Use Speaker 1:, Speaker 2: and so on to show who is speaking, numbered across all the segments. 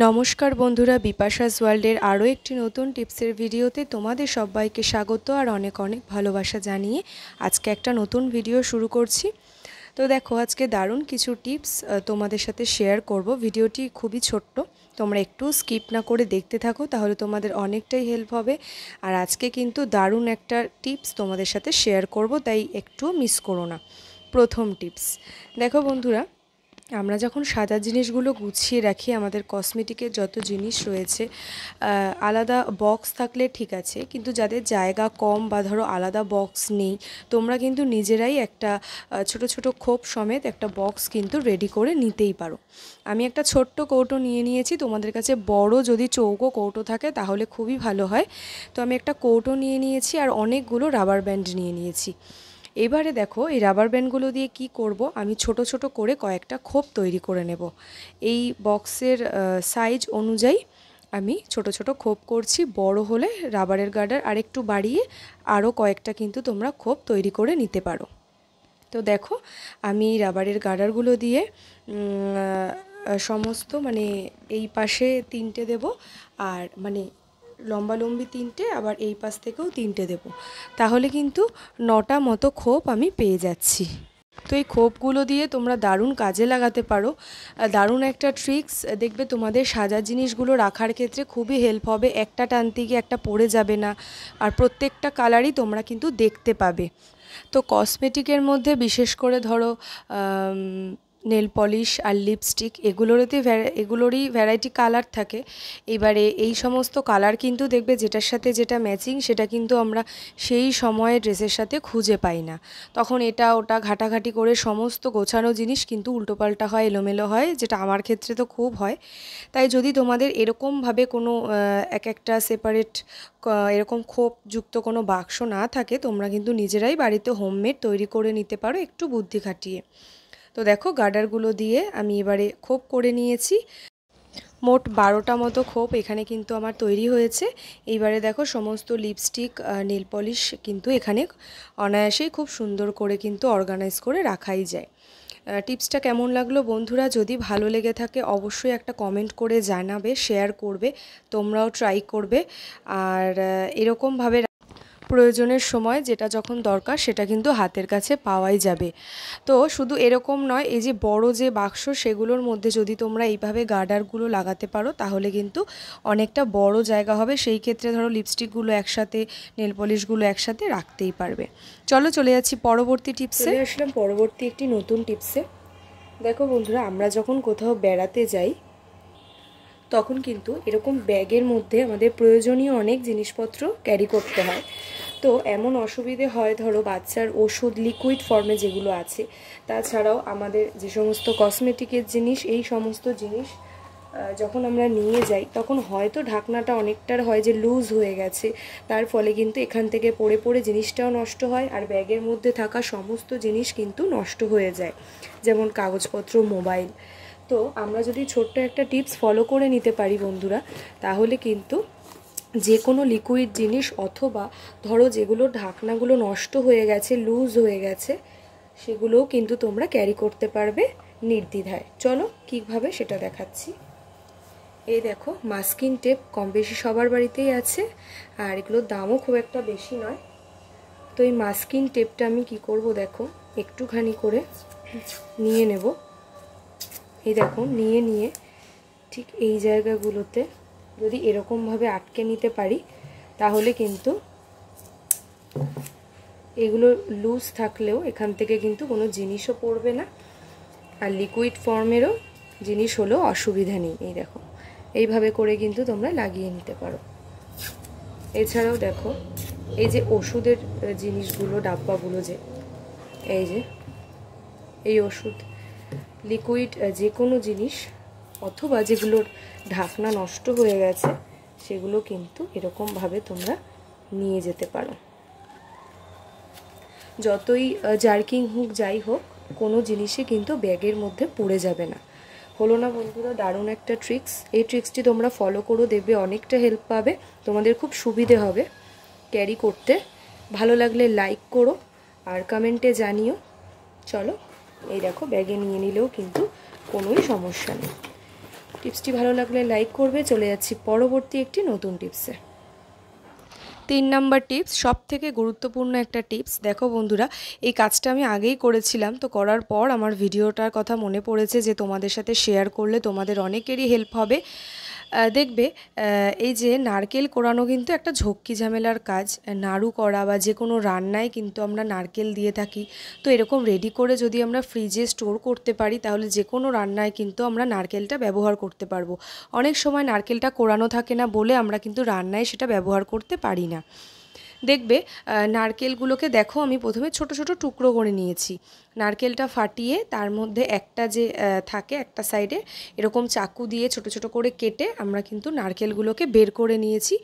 Speaker 1: নমস্কার বন্ধুরা, বিপাশাস ওয়ার্ল্ডের আরও একটি নতুন টিপসের ভিডিওতে তোমাদের সবাইকে স্বাগত আর অনেক অনেক ভালোবাসা জানিয়ে আজকে একটা নতুন ভিডিও শুরু করছি। তো দেখো, আজকে দারুণ কিছু টিপস তোমাদের সাথে শেয়ার করব। ভিডিওটি খুবই ছোট্ট, তোমরা একটু স্কিপ না করে দেখতে থাকো, তাহলে তোমাদের অনেকটাই হেল্প হবে। আর আজকে কিন্তু দারুণ একটা টিপস তোমাদের সাথে শেয়ার করব, তাই একটু মিস করো না। প্রথম টিপস দেখো বন্ধুরা, আমরা যখন সাজার জিনিসগুলো গুছিয়ে রাখি, আমাদের কসমেটিকের যত জিনিস রয়েছে, আলাদা বক্স থাকলে ঠিক আছে, কিন্তু যাদের জায়গা কম বা ধরো আলাদা বক্স নেই, তোমরা কিন্তু নিজেরাই একটা ছোট ছোট খোপ সমেত একটা বক্স কিন্তু রেডি করে নিতেই পারো। আমি একটা ছোট্ট কৌটো নিয়ে নিয়েছি, তোমাদের কাছে বড় যদি চৌকো কৌটো থাকে তাহলে খুবই ভালো হয়। তো আমি একটা কৌটো নিয়ে নিয়েছি আর অনেকগুলো রাবার ব্যান্ড নিয়ে নিয়েছি। এবারে দেখো, এই রাবার ব্যান্ডগুলো দিয়ে কি করব, আমি ছোট ছোট করে কয়েকটা খোপ তৈরি করে নেব। এই বক্সের সাইজ অনুযায়ী আমি ছোট ছোট খোপ করছি। বড় হলে রাবারের গার্ডার আরেকটু বাড়িয়ে আরও কয়েকটা কিন্তু তোমরা খোপ তৈরি করে নিতে পারো। তো দেখো, আমি রাবারের গার্ডারগুলো দিয়ে সমস্ত এই পাশে 3টে দেব, আর লম্বালম্বি 3টে, আবার এই পাশ থেকেও 3টে দেব। তাহলে কিন্তু 9টা মতো খোপ আমি পেয়ে যাচ্ছি। তো এই খোপগুলো দিয়ে তোমরা দারুণ কাজে লাগাতে পারো। দারুণ একটা ট্রিক্স, দেখবে তোমাদের সাজার জিনিসগুলো রাখার ক্ষেত্রে খুবই হেল্প হবে। একটা টানতে গিয়ে একটা পড়ে যাবে না, আর প্রত্যেকটা কালারই তোমরা কিন্তু দেখতে পাবে। তো কসমেটিকের মধ্যে বিশেষ করে ধরো নেল পলিশ আর লিপস্টিক, এগুলোরই ভ্যারাইটি কালার থাকে। এবারে এই সমস্ত কালার কিন্তু দেখবে যেটার সাথে যেটা ম্যাচিং, সেটা কিন্তু আমরা সেই সময়ে ড্রেসের সাথে খুঁজে পাই না। তখন এটা ওটা ঘাটাঘাটি করে সমস্ত গোছানো জিনিস কিন্তু উল্টোপাল্টা হয়, এলোমেলো হয়, যেটা আমার ক্ষেত্রে তো খুব হয়। তাই যদি তোমাদের এরকমভাবে কোনো একটা সেপারেট এরকম খোপযুক্ত কোনো বাক্স না থাকে, তোমরা কিন্তু নিজেরাই বাড়িতে হোমমেড তৈরি করে নিতে পারো একটু বুদ্ধি খাটিয়ে। তো দেখো, গার্ডারগুলো দিয়ে আমি এবারে খোপ করে নিয়েছি। মোট 12টা মতো খোপ এখানে কিন্তু আমার তৈরি হয়েছে। এইবারে দেখো, সমস্ত লিপস্টিক নেল পলিশ কিন্তু এখানে অনায়াসেই খুব সুন্দর করে কিন্তু অর্গানাইজ করে রাখাই যায়। টিপসটা কেমন লাগলো বন্ধুরা? যদি ভালো লেগে থাকে অবশ্যই একটা কমেন্ট করে জানাবে, শেয়ার করবে, তোমরাও ট্রাই করবে। আর এরকমভাবে প্রয়োজনের সময় যেটা যখন দরকার সেটা কিন্তু হাতের কাছে পাওয়াই যাবে। তো শুধু এরকম নয়, এই যে বড় যে বাক্স, সেগুলোর মধ্যে যদি তোমরা এইভাবে গার্ডারগুলো লাগাতে পারো তাহলে কিন্তু অনেকটা বড় জায়গা হবে। সেই ক্ষেত্রে ধরো লিপস্টিকগুলো একসাথে, নেল পলিশগুলো একসাথে রাখতেই পারবে। চলে যাচ্ছি পরবর্তী টিপসে। আসলাম পরবর্তী একটি নতুন টিপসে। দেখো বন্ধুরা, আমরা যখন কোথাও বেড়াতে যাই তখন কিন্তু এরকম ব্যাগের মধ্যে আমাদের প্রয়োজনীয় অনেক জিনিসপত্র ক্যারি করতে হয়। তো এমন অসুবিধে হয়, ধরো বাচ্চার ওষুধ লিকুইড ফর্মে যেগুলো আছে, তাছাড়াও আমাদের যে সমস্ত কসমেটিকের জিনিস, এই সমস্ত জিনিস যখন আমরা নিয়ে যাই তখন হয়তো ঢাকনাটা অনেকটার হয় যে লুজ হয়ে গেছে, তার ফলে কিন্তু এখান থেকে পড়ে পড়ে জিনিসটাও নষ্ট হয়, আর ব্যাগের মধ্যে থাকা সমস্ত জিনিস কিন্তু নষ্ট হয়ে যায়, যেমন কাগজপত্র, মোবাইল। তো আমরা যদি ছোট্ট একটা টিপস ফলো করে নিতে পারি বন্ধুরা, তাহলে কিন্তু যে কোনো লিকুইড জিনিস, অথবা ধরো যেগুলো ঢাকনাগুলো নষ্ট হয়ে গেছে, লুজ হয়ে গেছে, সেগুলোও কিন্তু তোমরা ক্যারি করতে পারবে নির্দ্বিধায়। চলো কীভাবে সেটা দেখাচ্ছি। এই দেখো, মাস্কিং টেপ কম বেশি সবার বাড়িতেই আছে, আর এগুলোর দামও খুব একটা বেশি নয়। তো এই মাস্কিং টেপটা আমি কি করব, দেখো একটুখানি করে নিয়ে নেব। এই দেখো, নিয়ে ঠিক এই জায়গাগুলোতে যদি এরকমভাবে আটকে নিতে পারি, তাহলে কিন্তু এগুলো লুজ থাকলেও এখান থেকে কিন্তু কোনো জিনিসও পড়বে না, আর লিকুইড ফর্মেরও জিনিস হলেও অসুবিধা নেই। এই দেখো, এইভাবে করে কিন্তু তোমরা লাগিয়ে নিতে পারো। এছাড়াও দেখো, এই যে ওষুধের জিনিসগুলো, ডাব্বাগুলো, এই ওষুধ, লিকুইড যে কোনো জিনিস, অথবা যেগুলোর ঢাকনা নষ্ট হয়ে গেছে, সেগুলো কিন্তু এরকমভাবে তোমরা নিয়ে যেতে পারো। যতই জার্কিং হোক, যাই হোক, কোনো জিনিসই কিন্তু ব্যাগের মধ্যে পড়ে যাবে না। হলো না বন্ধুরা দারুণ একটা ট্রিক্স? এই ট্রিক্সটি তোমরা ফলো করো, দেখবে অনেকটা হেল্প পাবে, তোমাদের খুব সুবিধে হবে ক্যারি করতে। ভালো লাগলে লাইক করো আর কমেন্টে জানিও। চলো, এই দেখো, ব্যাগে নিয়ে নিলেও কিন্তু কোনোই সমস্যা নেই। টিপসটি ভালো লাগলে লাইক করবে। চলে যাচ্ছি পরবর্তী একটি নতুন টিপসে। 3 নাম্বার টিপস, সব থেকে গুরুত্বপূর্ণ একটা টিপস। দেখো বন্ধুরা, এই কাজটা আমি আগেই করেছিলাম, তো করার পর আমার ভিডিওটার কথা মনে পড়েছে যে তোমাদের সাথে শেয়ার করলে তোমাদের অনেকেরই হেল্প হবে। দেখবে এই যে নারকেল কোড়ানো কিন্তু একটা ঝক্কি ঝামেলার কাজ। নাড়ু করা বা যে কোনো রান্নায় কিন্তু আমরা নারকেল দিয়ে থাকি। তো এরকম রেডি করে যদি আমরা ফ্রিজে স্টোর করতে পারি তাহলে যে কোনো রান্নায় কিন্তু আমরা নারকেলটা ব্যবহার করতে পারবো। অনেক সময় নারকেলটা কোড়ানো থাকে না বলে আমরা কিন্তু রান্নায় সেটা ব্যবহার করতে পারি না। দেখবে নারকেলগুলোকে দেখো আমি প্রথমে ছোট ছোট টুকরো করে নিয়েছি। নারকেলটা ফাটিয়ে তার মধ্যে একটা যে থাকে একটা সাইডে এরকম চাকু দিয়ে ছোট ছোট করে কেটে আমরা কিন্তু নারকেলগুলোকে বের করে নিয়েছি।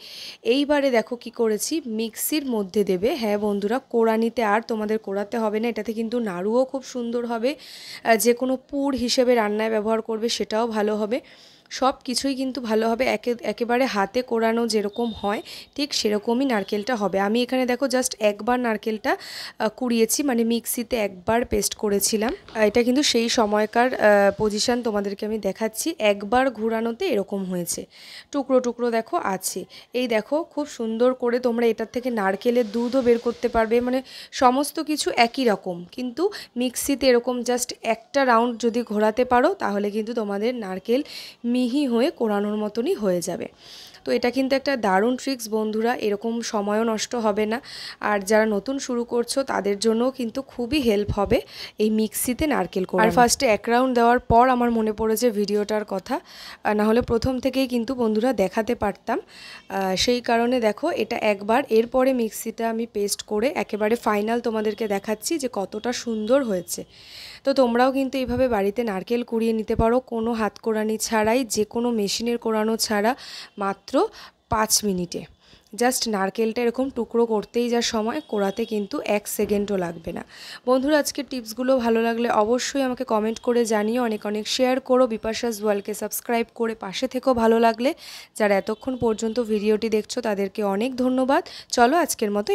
Speaker 1: এইবারে দেখো কি করেছি, মিক্সির মধ্যে দেবে। হ্যাঁ বন্ধুরা, কোড়ানিতে আর তোমাদের কোড়াতে হবে না, এটাতে কিন্তু নাড়ুও খুব সুন্দর হবে। যে কোনো পুর হিসেবে রান্নায় ব্যবহার করবে সেটাও ভালো হবে। সব কিছুই কিন্তু ভালো হবে। একেবারে হাতে কোড়ানো যেরকম হয় ঠিক সেরকমই নারকেলটা হবে। আমি এখানে দেখো জাস্ট একবার নারকেলটা কুড়িয়েছি, মানে মিক্সিতে একবার পেস্ট করেছিলাম। এটা কিন্তু সেই সময়কার পজিশান তোমাদেরকে আমি দেখাচ্ছি। একবার ঘোরানোতে এরকম হয়েছে, টুকরো টুকরো দেখো আছে। এই দেখো খুব সুন্দর করে তোমরা এটার থেকে নারকেলের দুধও বের করতে পারবে, মানে সমস্ত কিছু একই রকম। কিন্তু মিক্সিতে এরকম জাস্ট একটা রাউন্ড যদি ঘোরাতে পারো তাহলে কিন্তু তোমাদের নারকেল মিহি হয়ে কোড়ানোর মতনই হয়ে যাবে। তো এটা কিন্তু একটা দারুণ ট্রিক্স বন্ধুরা, এরকম সময়ও নষ্ট হবে না। আর যারা নতুন শুরু করছো তাদের জন্যও কিন্তু খুবই হেল্প হবে এই মিক্সিতে নারকেল কোড়ানো। আর ফার্স্টে এক রাউন্ড দেওয়ার পর আমার মনে পড়েছে ভিডিওটার কথা, না হলে প্রথম থেকেই কিন্তু বন্ধুরা দেখাতে পারতাম। সেই কারণে দেখো এটা একবার, এরপরে মিক্সিটা আমি পেস্ট করে একেবারে ফাইনাল তোমাদেরকে দেখাচ্ছি যে কতটা সুন্দর হয়েছে। তো তোমরাও কিন্তু এইভাবে বাড়িতে নারকেল কুড়িয়ে নিতে পারো, কোনো হাত কোড়ানি ছাড়াই, যে কোনো মেশিনের কোড়ানো ছাড়া, মাত্র 5 মিনিটে। জাস্ট নারকেলটা এরকম টুকরো করতেই যা সময়, কোড়াতে কিন্তু 1 সেকেন্ডও লাগবে না। বন্ধুরা, আজকের টিপসগুলো ভালো লাগলে অবশ্যই আমাকে কমেন্ট করে জানিও, অনেক অনেক শেয়ার করো। বিপাশাস ওয়ার্ল্ডকে সাবস্ক্রাইব করে পাশে থেকেও ভালো লাগলে। যারা এতক্ষণ পর্যন্ত ভিডিওটি দেখছো তাদেরকে অনেক ধন্যবাদ। চলো আজকের মতো